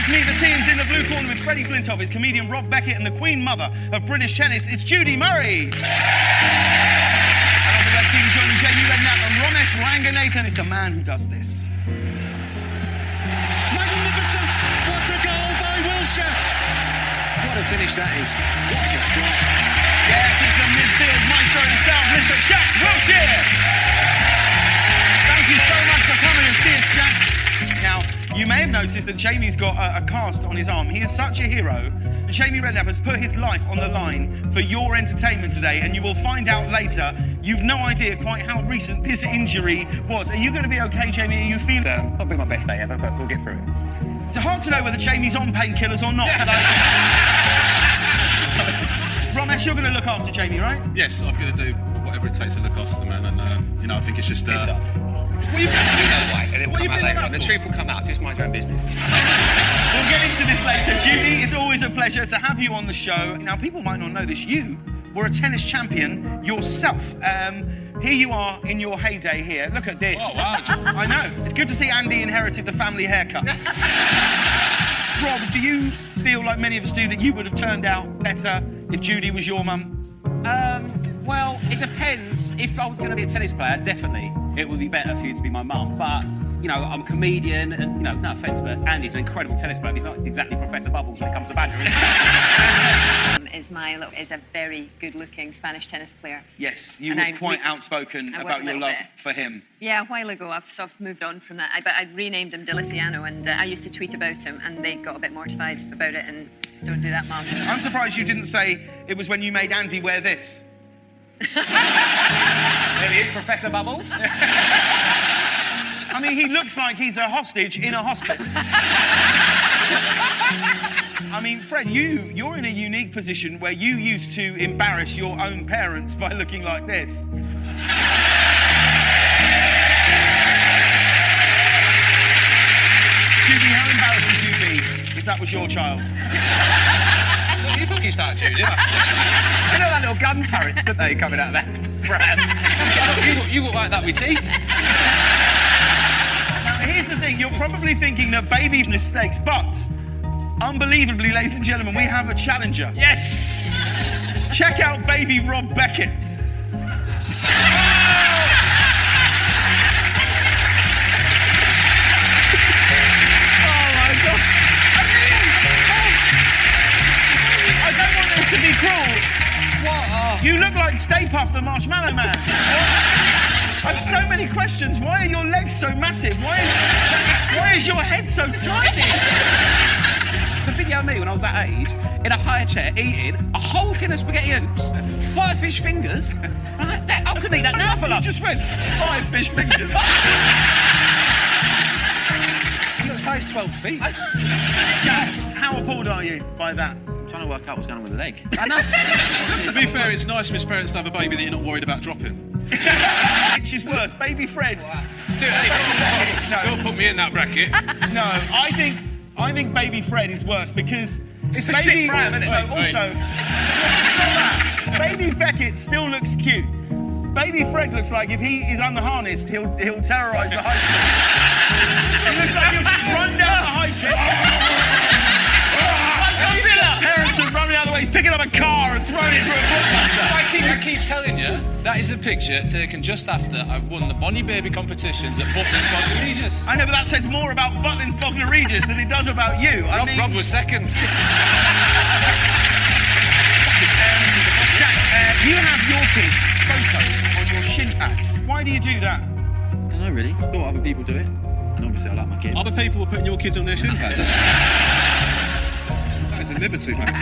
Meet the teams in the blue corner with Freddie Flintoff, it's comedian Rob Beckett and the Queen Mother of British tennis, it's Judy Murray. And on the red team joining Jamie Redknapp and Romesh Ranganathan, it's the man who does this. Magnificent! What a goal by Wilshere! What a finish that is. What a strike. Yes, it's the midfield maestro himself, Mr. Jack Wilshere. Thank you so much for coming and see us, Jack. Now, you may have noticed that Jamie's got a cast on his arm. He is such a hero. Jamie Redknapp has put his life on the line for your entertainment today, and you will find out later. You've no idea quite how recent this injury was. Are you going to be okay, Jamie? Are you feeling... It'll be my best day ever, but we'll get through it. It's hard to know whether Jamie's on painkillers or not today. Romesh, you're going to look after Jamie, right? Yes, I'm going to do whatever it takes to look after the man, and I think it's just. Piss off. What you and it will come out later. The truth will come out. Just mind your own business. We'll get into this later. Judy, it's always a pleasure to have you on the show. Now, people might not know this. You were a tennis champion yourself. Here you are in your heyday here. Look at this. Oh, wow. I know. It's good to see Andy inherited the family haircut. Rob, do you feel like many of us do that you would have turned out better if Judy was your mum? Well, it depends. If I was going to be a tennis player, definitely it would be better for you to be my mum. But, you know, I'm a comedian, and, you know, no offence, but Andy's an incredible tennis player. He's not exactly Professor Bubbles when it comes to badgering. Ismail is a very good-looking Spanish tennis player. Yes, you were quite outspoken about your love for him. Yeah, a while ago. I've sort of moved on from that. But I renamed him Deliciano, and I used to tweet about him, and they got a bit mortified about it, and don't do that, Mum. I'm surprised you didn't say it was when you made Andy wear this. There he is, Professor Bubbles. I mean, he looks like he's a hostage in a hospice. I mean, Fred, you're in a unique position where you used to embarrass your own parents by looking like this. Judy, how embarrassed would you be if that was your child? You fucking start, Judy. You know that little gun turrets, don't they, coming out of that brand? You look like that with teeth. Now, here's the thing. You're probably thinking that baby's mistakes, but unbelievably, ladies and gentlemen, we have a challenger. Yes! Check out baby Rob Beckett. Oh, my God. I don't want this to be cruel. What? You look like Stay Puft the Marshmallow Man. I have so many questions. Why are your legs so massive? Why is your head so tiny? It's a video of me when I was that age, in a high chair, eating a whole tin of spaghetti hoops, 5 fish fingers. I could eat that now for lunch. You just went 5 fish fingers. You look size 12 feet. Jack, how appalled are you by that? I'm trying to work out what's going on with the leg. I know. To be fair, it's nice for his parents to have a baby that you're not worried about dropping. Which is worse, baby Fred? Dude, don't put me in that bracket. No, I think baby Fred is worse because It's a baby. shit brand, isn't it? No, also, baby Beckett still looks cute. Baby Fred looks like if he is unharnessed, he'll terrorise the high street. He looks like he'll just run down the high street. Parents are running out of the way, he's picking up a car and throwing it through a blockbuster. I keep telling you, that is a picture taken just after I've won the Bonnie Baby competitions at Butlins Bognor Regis. I know, but that says more about Butlins Bognor Regis than it does about you. Rob was second. Jack, you have your kids' photos on your shin pads. Why do you do that? I don't know, really. I thought other people do it. And obviously I like my kids. Other people were putting your kids on their shin pads. That is a liberty, man.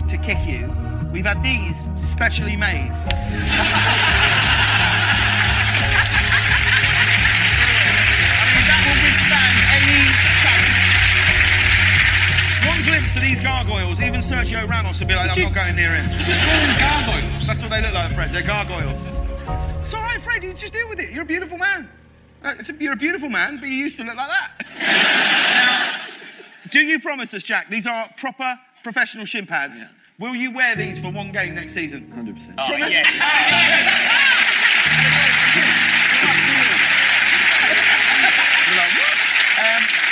To kick you, we've had these specially made. I mean, that will withstand any challenge. One glimpse of these gargoyles, even Sergio Ramos would be like, I'm not going near him. Just call them gargoyles. That's what they look like, Fred. They're gargoyles. It's all right, Fred. You just deal with it. You're a beautiful man. You're a beautiful man, but you used to look like that. Now, do you promise us, Jack, these are proper professional shin pads? Yeah. Will you wear these for one game next season? 100%. Oh, yes.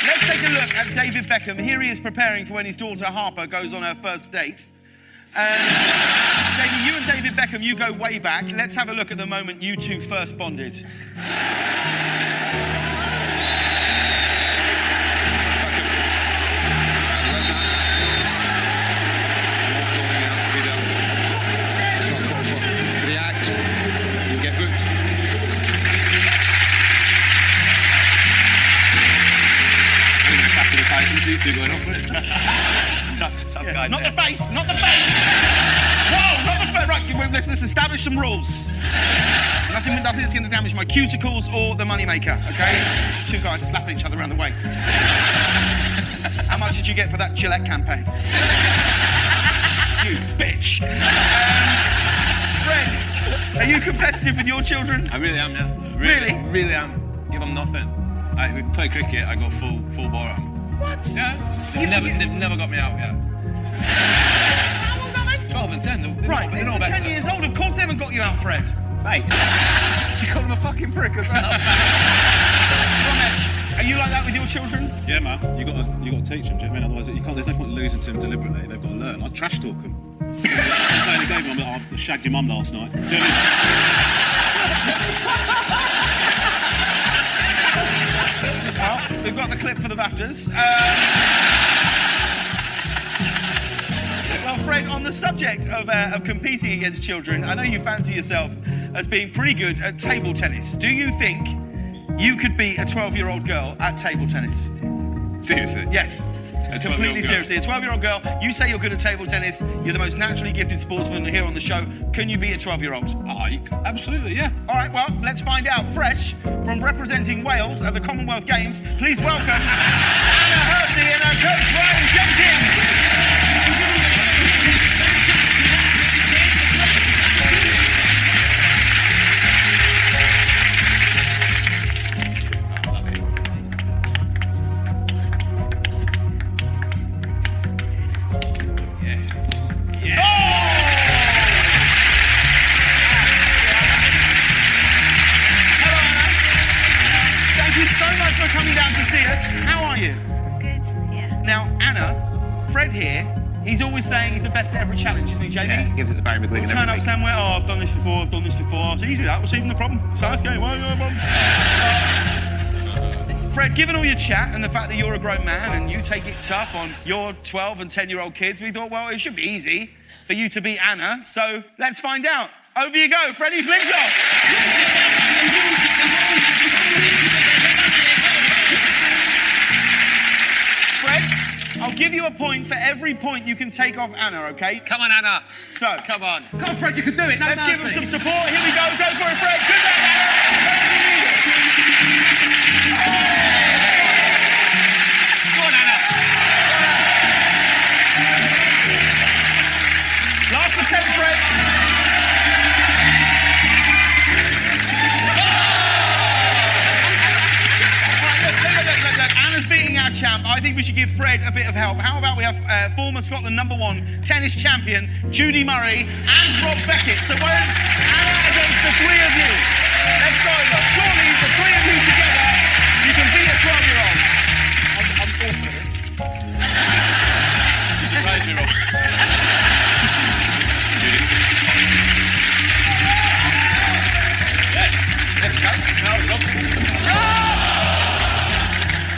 Let's take a look at David Beckham. Here he is preparing for when his daughter Harper goes on her first date. Jamie, you and David Beckham, you go way back. Let's have a look at the moment you two first bonded. Going off with it. Tough guy. Not the face, not the face! Whoa, not the face! Right, let's establish some rules. Nothing's going to damage my cuticles or the moneymaker, okay? Two guys slapping each other around the waist. How much did you get for that Gillette campaign? You bitch! Fred, are you competitive with your children? I really am, yeah. Really? Really am. Give them nothing. We play cricket, I go full bore at them. What? Yeah. They've never got me out yet. How old are they? 12 and 10. They're Right, they're all better. 10 years old, of course they haven't got you out, Fred. Mate. You call him a fucking prick as well. Ramesh, are you like that with your children? Yeah, man. You got to teach them. Do you know what I mean? Otherwise, you can't. There's no point losing to them deliberately. They've got to learn. I trash talk them. Playing the game, I'm like, I shagged your mum last night. Do you know what I mean? Well, we've got the clip for the BAFTAs. Well, Fred, on the subject of competing against children, I know you fancy yourself as being pretty good at table tennis. Do you think you could beat a 12-year-old girl at table tennis? Seriously? Yes. Completely seriously. A 12-year-old girl, you say you're good at table tennis, you're the most naturally gifted sportsman here on the show. Can you beat a 12-year-old? Absolutely, yeah. All right, well, let's find out. Fresh from representing Wales at the Commonwealth Games, please welcome Anna Hersey and her coach, Ryan Jenkins. Coming down to see us. How are you? Good, yeah. Now, Anna, Fred here, he's always saying he's the best at every challenge, isn't he, Jamie? Yeah, gives it the Barry McGuigan We'll turn up somewhere, oh, I've done this before, It's easy, that was even the problem. Southgate, well, no problem. Fred, given all your chat and the fact that you're a grown man and you take it tough on your 12 and 10-year-old kids, we thought, well, it should be easy for you to beat Anna, so let's find out. Over you go, Freddie Flintoff. Fred, I'll give you a point for every point you can take off Anna, okay? Come on, Anna. So, Come on. Come on, Fred, you can do it. No let's mercy. give him some support. Here we go. Go for it, Fred. Good luck, Anna. Go on, Anna. Last attempt, Fred. Look, Anna's beating our champ. I think we should give Fred a bit of help. How about we have former Scotland #1 tennis champion Judy Murray and Rob Beckett. So why don't Anna against the three of you? Let's go, look. Surely the three of you together, you can beat a 12-year-old. I'm awful at it. You surprised me, Rob.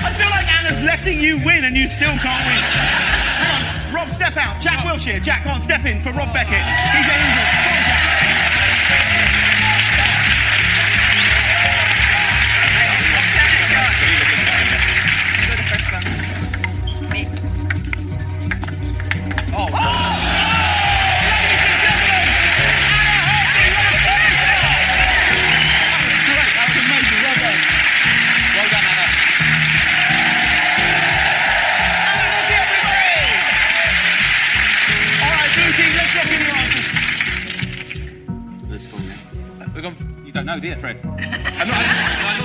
I feel like Anna's letting you win and you still can't win. Hang on, Rob, step out. Jack Wilshere. Jack, go on, step in for Rob Beckett. He's at injured. Come on, Jack. You don't know, do you, Fred? I know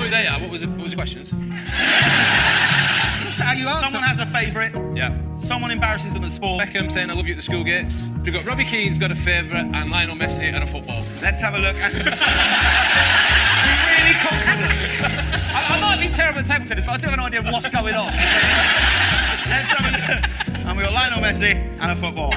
who they are. What was the questions? That's how you answer. Someone has a favourite. Yeah. Someone embarrasses them at sport. Beckham saying I love you at the school gates. We've got Robbie Keane's got a favourite and Lionel Messi at a football. Let's have a look. We're really confident. I might be terrible at table tennis, but I do have an idea of what's going on. Let's have a look. And we got Lionel Messi and a football.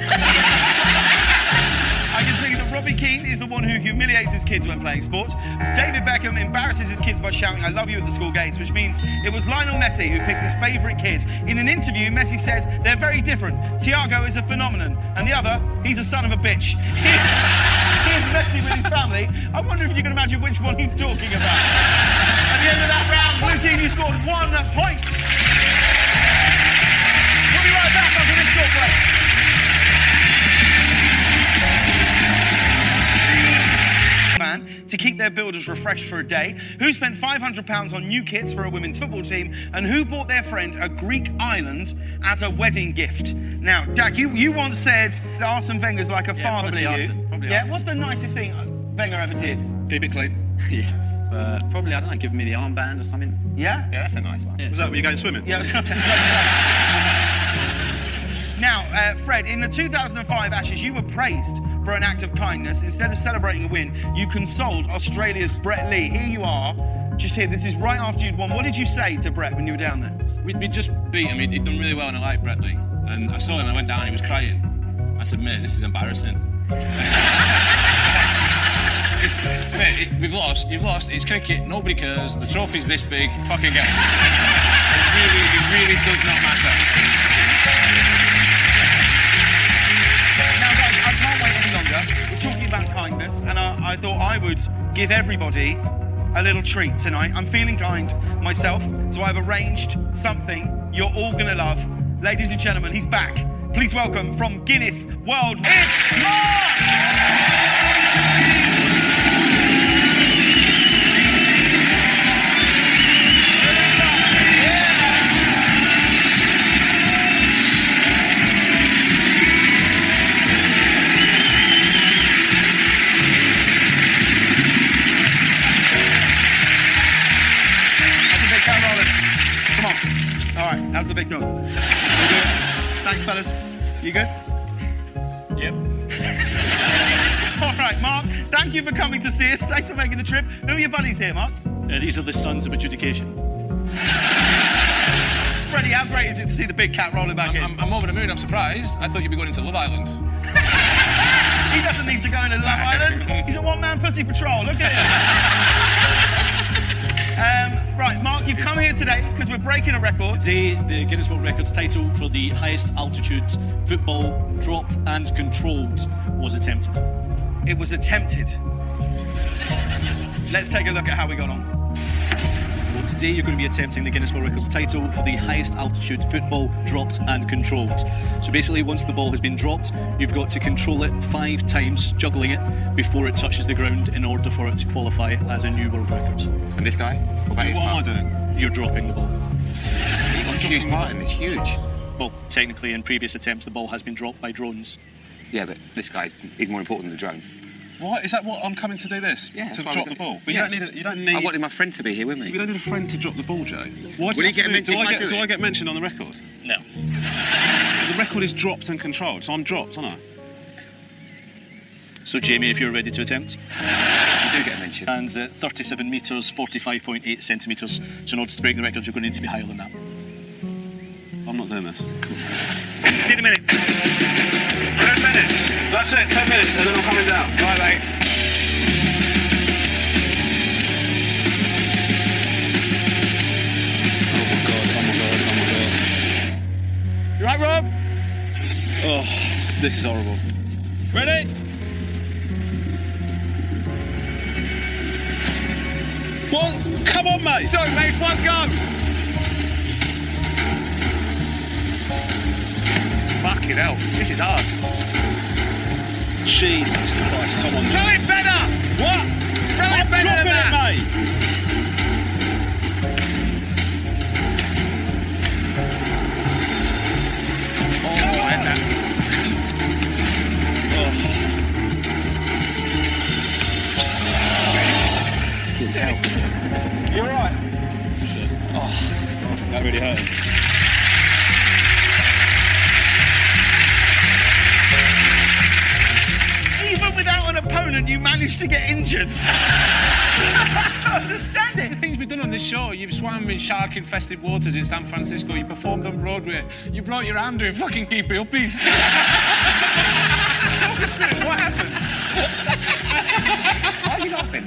I can think that Robbie Keane is the one who humiliates his kids when playing sport. David Beckham embarrasses his kids by shouting, "I love you" at the school gates, which means it was Lionel Messi who picked his favourite kid. In an interview, Messi said, "They're very different. Thiago is a phenomenon, and the other, he's a son of a bitch." Here's Messi with his family. I wonder if you can imagine which one he's talking about. At the end of that round, blue team, you scored 1 point. We'll be right back after this short break. Man to keep their builders refreshed for a day, who spent £500 on new kits for a women's football team, and who bought their friend a Greek island as a wedding gift. Now, Jack, you once said that Arsene Wenger's like a father to you. Arsene. What's the nicest thing Wenger ever did? Keep it clean. Probably, I don't know, give me the armband or something. Yeah? Yeah, that's a nice one. Was that when you going swimming? Yeah. Now, Fred, in the 2005 Ashes, you were praised for an act of kindness. Instead of celebrating a win, you consoled Australia's Brett Lee. Here you are, just here. This is right after you'd won. What did you say to Brett when you were down there? We just beat him. He'd done really well, and I liked Brett Lee. And I saw him, and I went down, and he was crying. I said, "Mate, this is embarrassing." Mate, we've lost. You've lost. It's cricket. Nobody cares. The trophy's this big. Fucking get it. It really does not matter. Now, guys, I can't wait any longer. We're talking about kindness, and I thought I would give everybody a little treat tonight. I'm feeling kind myself, so I've arranged something you're all going to love. Ladies and gentlemen, he's back. Please welcome from Guinness World, it's Mark! How's the big dog? Thanks, fellas. You good? Yep. All right, Mark, thank you for coming to see us. Thanks for making the trip. Who are your buddies here, Mark? These are the sons of adjudication. Freddie, how great is it to see the big cat rolling back in? I'm over the moon. I'm surprised. I thought you'd be going into Love Island. He doesn't need to go into Love Island. He's a one-man pussy patrol. Look at him. Right, Mark, you've come here today because we're breaking a record. Today, the Guinness World Records title for the highest altitude football dropped and controlled was attempted. It was attempted. Let's take a look at how we got on. Well, today you're going to be attempting the Guinness World Records title for the highest altitude football dropped and controlled. So basically, once the ball has been dropped, you've got to control it 5 times, juggling it, before it touches the ground in order for it to qualify as a new world record. And this guy? What What am I doing? You're dropping the ball. You've got huge Martin, it's huge. Well, technically, in previous attempts, the ball has been dropped by drones. Yeah, but this guy is more important than the drone. What? Is that what I'm coming to do this? Yeah, To that's why drop we're the gonna- ball? But Yeah. you don't need... I wanted my friend to be here with me. We don't need a friend to drop the ball, Joe. Why Will he get mentioned if I do do it? I get mentioned on the record? No. The record is dropped and controlled, so I'm dropped, aren't I? So, Jamie, if you're ready to attempt. You do get mentioned. And 37 metres, 45.8 centimetres. So in order to break the record, you're going to need to be higher than that. I'm not doing this. See you in a minute. 10 minutes. That's it, 10 minutes, and then I'm coming down. Bye, mate. Oh, my God. You right, Rob? Oh, this is horrible. Ready? Well, come on, mate. So, makes one go. Fucking hell, this is hard. Jesus Christ, come on. Throw it better. What? Throw it better than that. Mate. You're right. That really hurt. Even without an opponent, you managed to get injured. I don't understand The it. things we've done on this this show. You've swam in shark-infested waters in San Francisco. You performed on Broadway. You broke your hand doing fucking keepy uppies. What happened? Why are you laughing?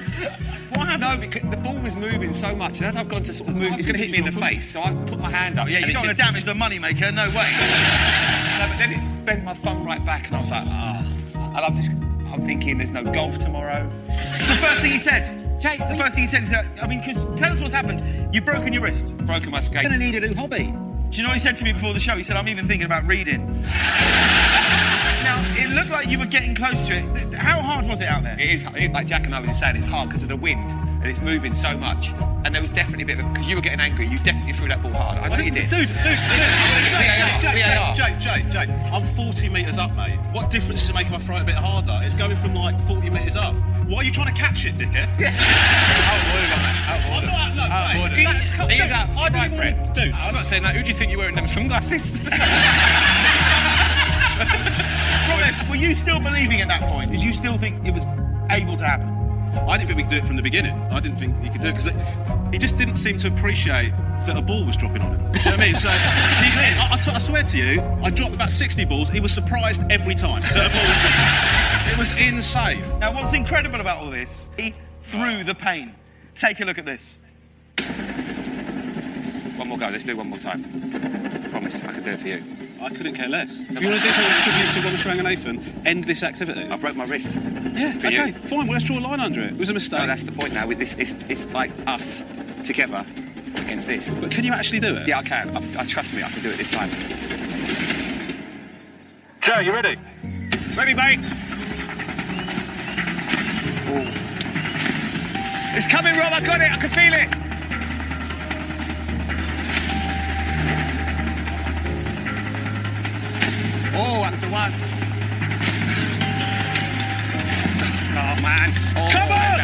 What happened? No, because the ball was moving so much, and as I've gone to sort of move, it's going to hit me in the face, so I put my hand up. Yeah, you don't want to damage the moneymaker, no way. No, but then it's bent my thumb right back, and I was like, and I'm thinking there's no golf tomorrow. The first thing he said. Jake, the first thing he said is that, I mean, because tell us what's happened. You've broken your wrist. Broken my skate. You're going to need a new hobby. Do you know what he said to me before the show? He said, I'm even thinking about reading. Now, it looked like you were getting close to it. How hard was it out there? It is, like Jack and I were just saying, it's hard because of the wind, and it's moving so much. And there was definitely a bit of because you were getting angry, you definitely threw that ball hard. I know you did. Dude, VAR. Jake, I'm 40 metres up, mate. What difference does it make if I throw it a bit harder? It's going from like 40 metres up. Why are you trying to catch it, dickhead? He's out. I didn't want to... Dude, I'm not saying that. Who do you think you're wearing them sunglasses? Promise, were you still believing at that point? Did you still think it was able to happen? I didn't think we could do it from the beginning. I didn't think he could do it because he just didn't seem to appreciate that a ball was dropping on him. Do you know what I mean? So, I swear to you, I dropped about 60 balls. He was surprised every time that a ball was dropping. It was insane. Now, what's incredible about all this, he threw the pain. Take a look at this. One more go. Let's do one more time. Promise, I can do it for you. I couldn't care less. If you want to do something tribute to Ronald Ranganathan, end this activity. I broke my wrist. Yeah, For okay, you. fine. Well, let's draw a line under it. It was a mistake. No, that's the point now. With this, it's like us together against this. But can you actually do it? Yeah, I can. I trust me. I can do it this time. Joe, you ready? Ready, mate? Ooh. It's coming, Rob. I got it. I can feel it. Oh, that's the one. Oh, man. Oh, Come on!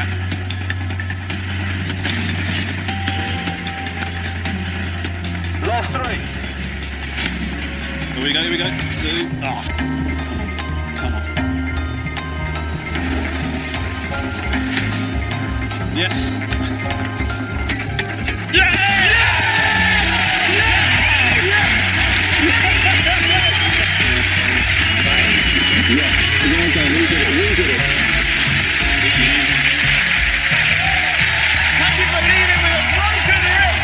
Last three. Here we go, here we go. Two. Oh. Come on. Yes. Can you believe it with a broken wrist?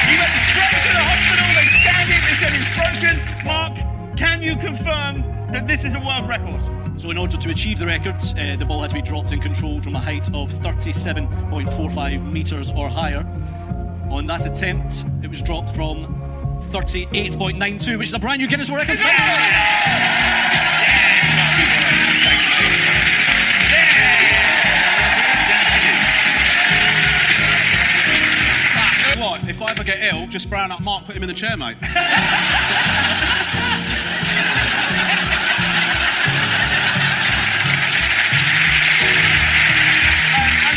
He went straight to the hospital, they scanned it, they said it's broken. Mark, can you confirm that this is a world record? So in order to achieve the record, the ball had to be dropped and controlled from a height of 37.45 metres or higher. On that attempt, it was dropped from 38.92, which is a brand new Guinness World Record. What? If I ever get ill, just brown up Mark, put him in the chair, mate. And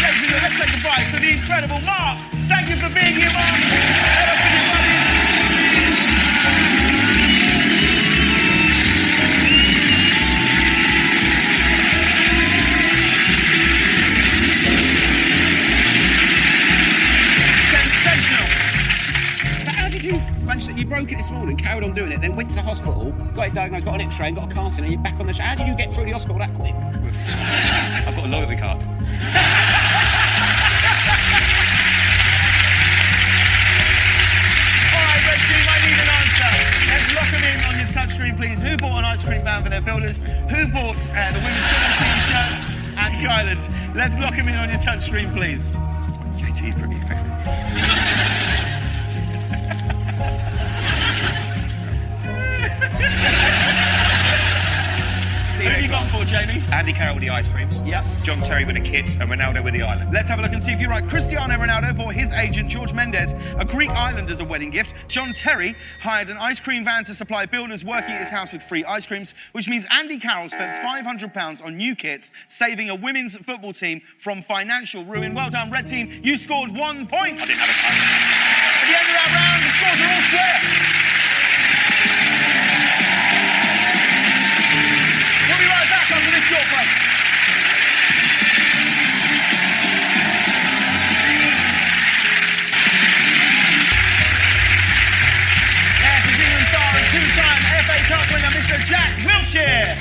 ladies and gentlemen, let's say goodbye to the incredible Mark. Thank you for being here, Mark. Hello to you, buddy. Sensational. But how did you manage that? You broke it this morning, carried on doing it, then went to the hospital, got it diagnosed, got an X-ray, and got a casting, and you're back on the show. How did you get through the hospital that quick? I've got a loyalty card. All right, Red Team, I need an answer. Let's lock them in on your touchscreen, please. Who bought an ice cream van for their builders? Who bought the women's football team shirts and the island? Let's lock them in on your touchscreen, please. JT, pretty effective. Who have you gone for, Jamie? Andy Carroll with the ice creams. Yep. John Terry with the kits, and Ronaldo with the island. Let's have a look and see if you're right. Cristiano Ronaldo bought his agent, George Mendes, a Greek island as a wedding gift. John Terry hired an ice cream van to supply builders working at his house with free ice creams, which means Andy Carroll spent £500 on new kits, saving a women's football team from financial ruin. Well done, Red Team. You scored 1 point. I didn't have a phone. At the end of that round, the scores are all square. We'll be right back after this short break. Wiltshire.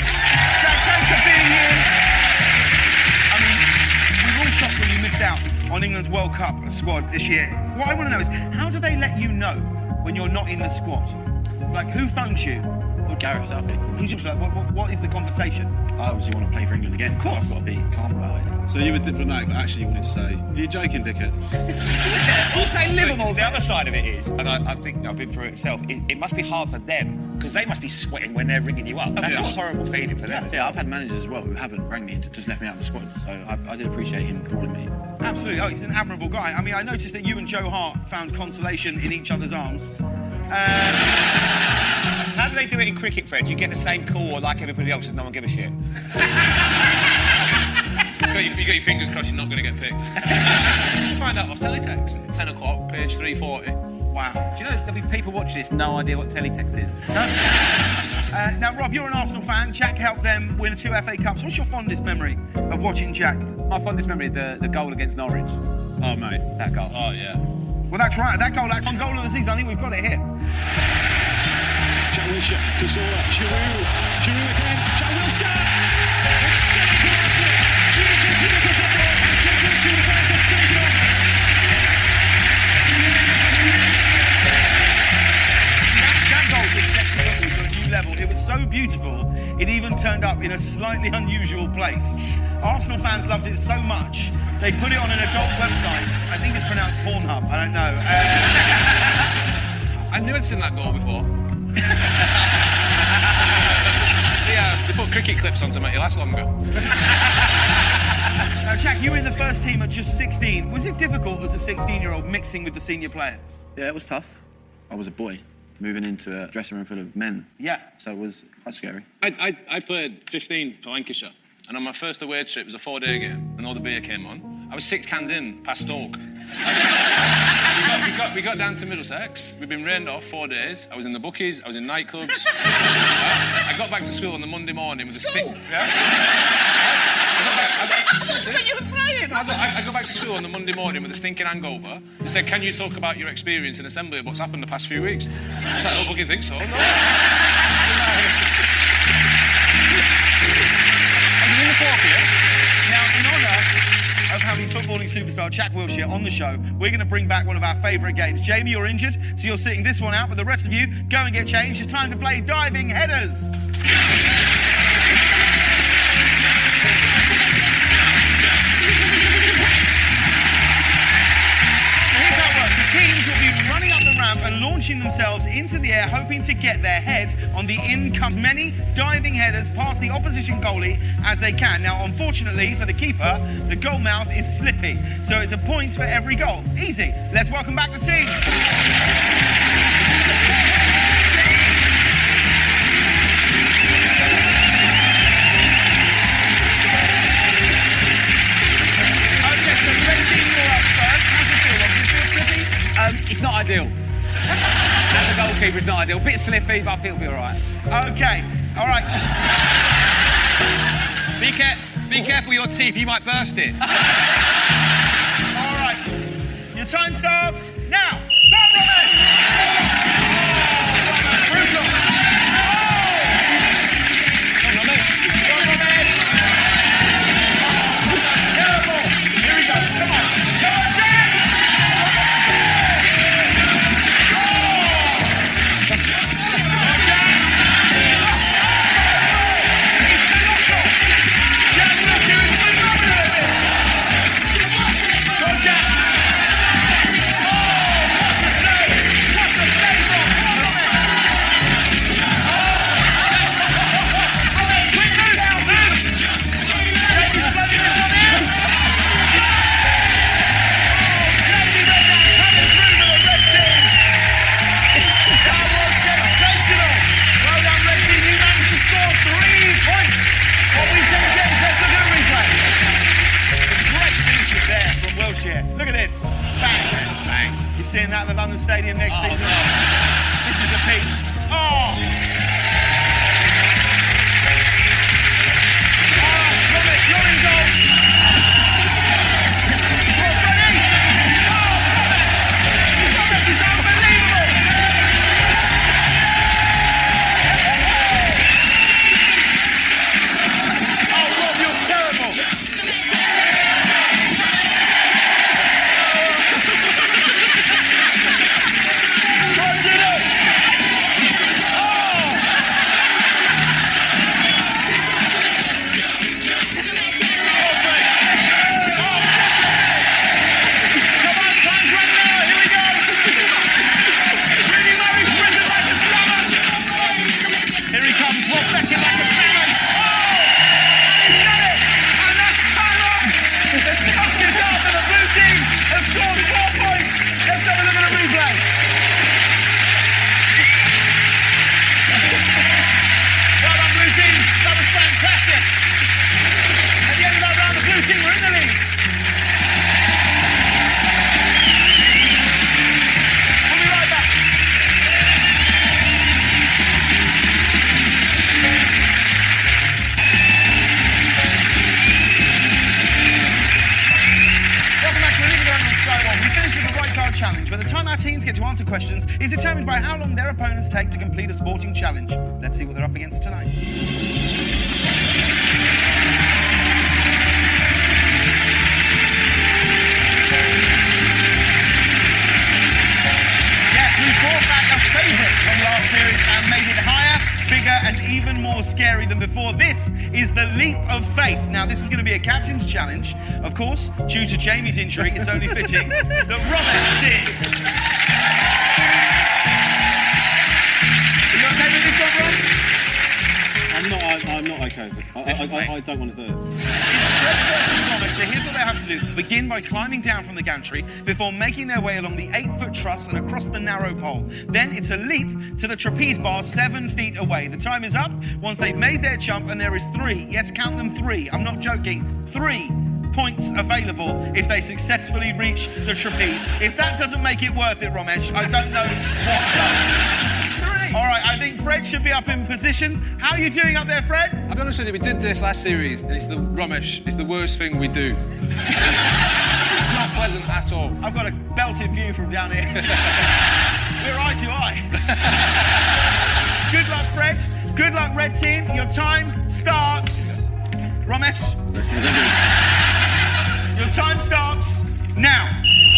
Jack, thanks for being here. I mean, we were all shocked when you missed out on England's World Cup squad this year. What I want to know is, how do they let you know when you're not in the squad? Like, who phones you? Well, Gareth was out there. Who's just like, what is the conversation? I obviously want to play for England again, so I've got to be calm about it. So you were diplomatic, but actually you wanted to say, you're joking, dickhead. The other side of it is, and I think I've been through it myself, it must be hard for them, because they must be sweating when they're ringing you up. That's a horrible feeling for them. Yeah, I've had managers as well who haven't rang me and just left me out of the squad, so I did appreciate him calling me. Absolutely. Oh, he's an admirable guy. I mean, I noticed that you and Joe Hart found consolation in each other's arms. How do they do it in cricket, Fred? You get the same call, or like everybody else, does no one give a shit? You got your fingers crossed you're not going to get picked. Just find out off teletext. 10 o'clock, page 340. Wow. Do you know there'll be people watching this no idea what teletext is? Now, Rob, you're an Arsenal fan. Jack helped them win 2 FA Cups. What's your fondest memory of watching Jack? My fondest memory is the goal against Norwich. Oh, mate. That goal. Oh, yeah. Well, that's right. That goal, that's on goal of the season. I think we've got it here. Jack Wilshere, Cazorla, Giroud again, Jack Wilshere! That goal just next to a new level. It was so beautiful, it even turned up in a slightly unusual place. Arsenal fans loved it so much, they put it on an adult website. I think it's pronounced Pornhub, I don't know. I knew I'd seen that goal before. They put cricket clips on to make you last longer. Now, Jack, you were in the first team at just 16. Was it difficult as a 16-year-old mixing with the senior players? Yeah, it was tough. I was a boy moving into a dressing room full of men. Yeah. So it was quite scary. I played 15 for Lancashire, and on my first away trip, it was a 4-day game, and all the beer came on. I was 6 cans in, past Stoke. we got down to Middlesex. We'd been rained off 4 days. I was in the bookies, I was in nightclubs. I got back to school on the Monday morning with a stick. I got back to school on the Monday morning with a stinking hangover. They said, "Can you talk about your experience in assembly of what's happened the past few weeks?" I was like, "I don't fucking think so." Now, in honour of having footballing superstar Jack Wilshere on the show, we're going to bring back one of our favourite games. Jamie, you're injured, so you're sitting this one out, but the rest of you, go and get changed. It's time to play Diving Headers. Teams will be running up the ramp and launching themselves into the air, hoping to get their head on the income. Many diving headers past the opposition goalie as they can. Now, unfortunately for the keeper, the goal mouth is slippy, so it's a point for every goal. Easy. Let's welcome back the team. It's not ideal. As a goalkeeper, it's not ideal. Bit slippy, but I think it'll be all right. Okay, all right. Be careful your teeth, you might burst it. All right. Your time starts now. Start, Robert! Brutal. Terrible. Here we go. Come on. Come on, Jack! Look at this. Bang. Bang. You're seeing that at the London Stadium next season? No. This is a piece. Oh! All right, Robert, you're in goal. Robert is unbelievable. teams get to answer questions is determined by how long their opponents take to complete a sporting challenge. Let's see what they're up against tonight. Yes, we brought back a favourite from last series and made it higher, bigger and even more scary than before. This is the Leap of Faith. Now, this is going to be a captain's challenge. Of course, due to Jamie's injury, it's only fitting that Romesh did. Are you okay with this one, Ron? I'm not okay with it. I don't want to do it. So here's what they have to do. Begin by climbing down from the gantry before making their way along the 8-foot truss and across the narrow pole. Then it's a leap to the trapeze bar 7 feet away. The time is up once they've made their jump, and there is 3, yes, count them 3, I'm not joking, 3 points available if they successfully reach the trapeze. If that doesn't make it worth it, Romesh, I don't know what does. All right, I think Fred should be up in position. How are you doing up there, Fred? I'll be honest with you, we did this last series, and it's the worst thing we do. It's not pleasant at all. I've got a belted view from down here. We're eye to eye. Good luck, Fred. Good luck, Red Team. Your time starts. Romesh? Your time starts now.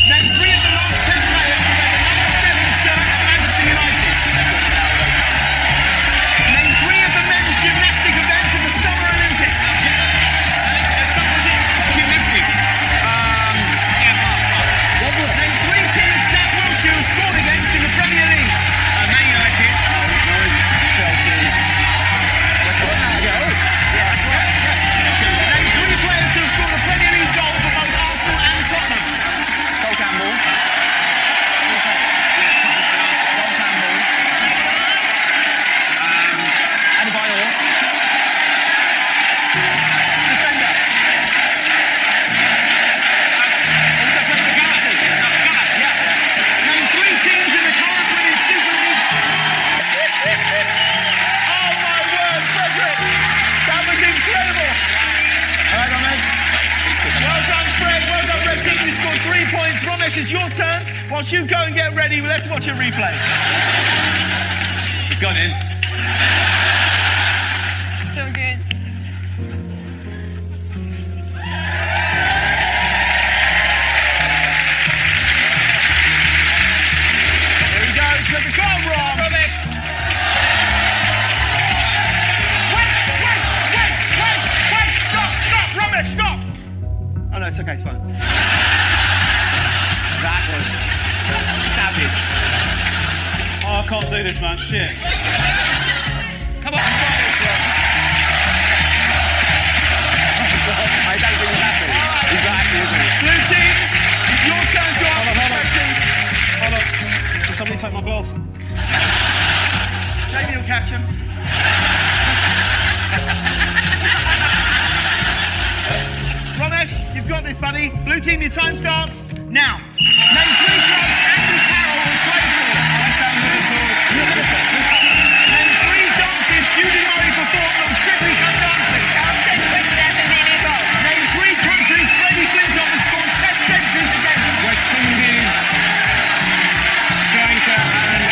Name 3 of the last 10 players who wear the number 7 shirt at Manchester United. Name 3 of the men's gymnastic events in the Summer Olympics. Gymnastics. Name 3 teams Jack Wilshere has scored against in the Premier League. Man United. Name 3 players who have scored a Premier League goal for both Arsenal and Tottenham. Cole Campbell. Adebayor. Defender. Name 3 teams in the current British Super League. Oh my word, Frederick! That was incredible! All right, Romesh. Well done, Fred. Well done, Red Team. You scored 3 points. Romesh, it's your turn. Whilst you go and get ready, let's watch a replay. He's gone in. So good. Here he goes. Put the goal wrong. Wait! Stop! Romesh, stop! Oh no, it's okay, it's fine. That was savage. Oh, I can't do this, man. Shit. Come on. I don't think he's happy. He's not happy, is he? Blue team, it's your turn to answer the question. Hold on. Can somebody take my gloves? Jamie will catch him. Romesh, you've got this, buddy. Blue team, your time starts now. Name 3 clubs Andy Carroll has played for. Name 3 dances Judy Murray performed on Strictly Come Dancing. Name 3 countries Freddie Flintoff has scored Test centuries against. West Indies, Sri Lanka, and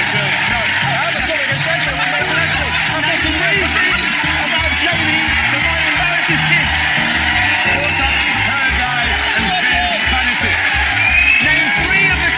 Name 3 things about Jamie that might embarrass his kids. Paradise and Fantasy. Name 3 of the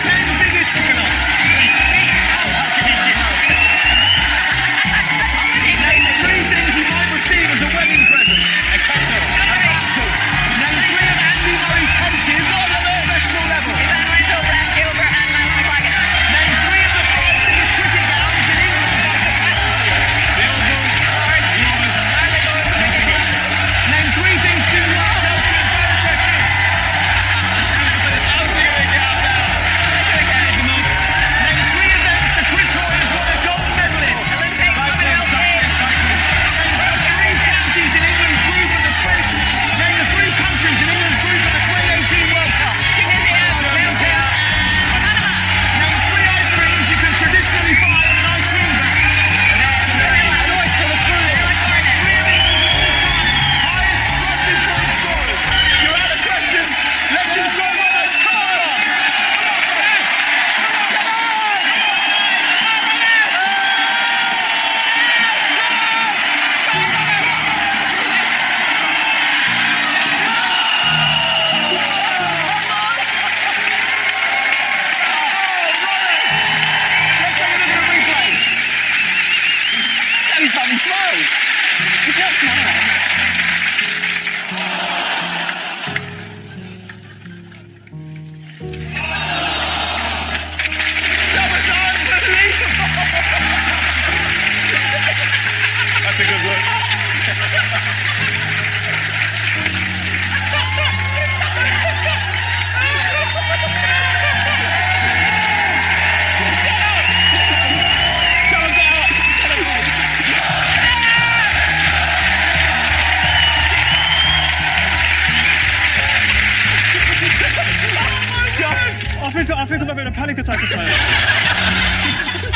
to take a photo.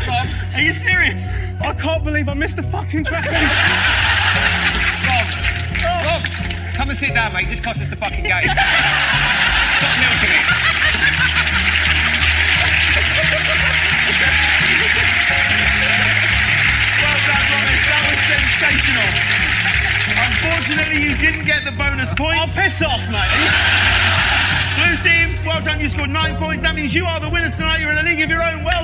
Rob, are you serious? I can't believe I missed the fucking dragon. Rob, come and sit down, mate. Just cost us the fucking game. Stop milking it. Well done, Robbie. That was sensational. Unfortunately, you didn't get the bonus points. I'll piss off, mate. Blue team, well done. You scored 9 points. That means you are the winners tonight. You're in a league of your own. Well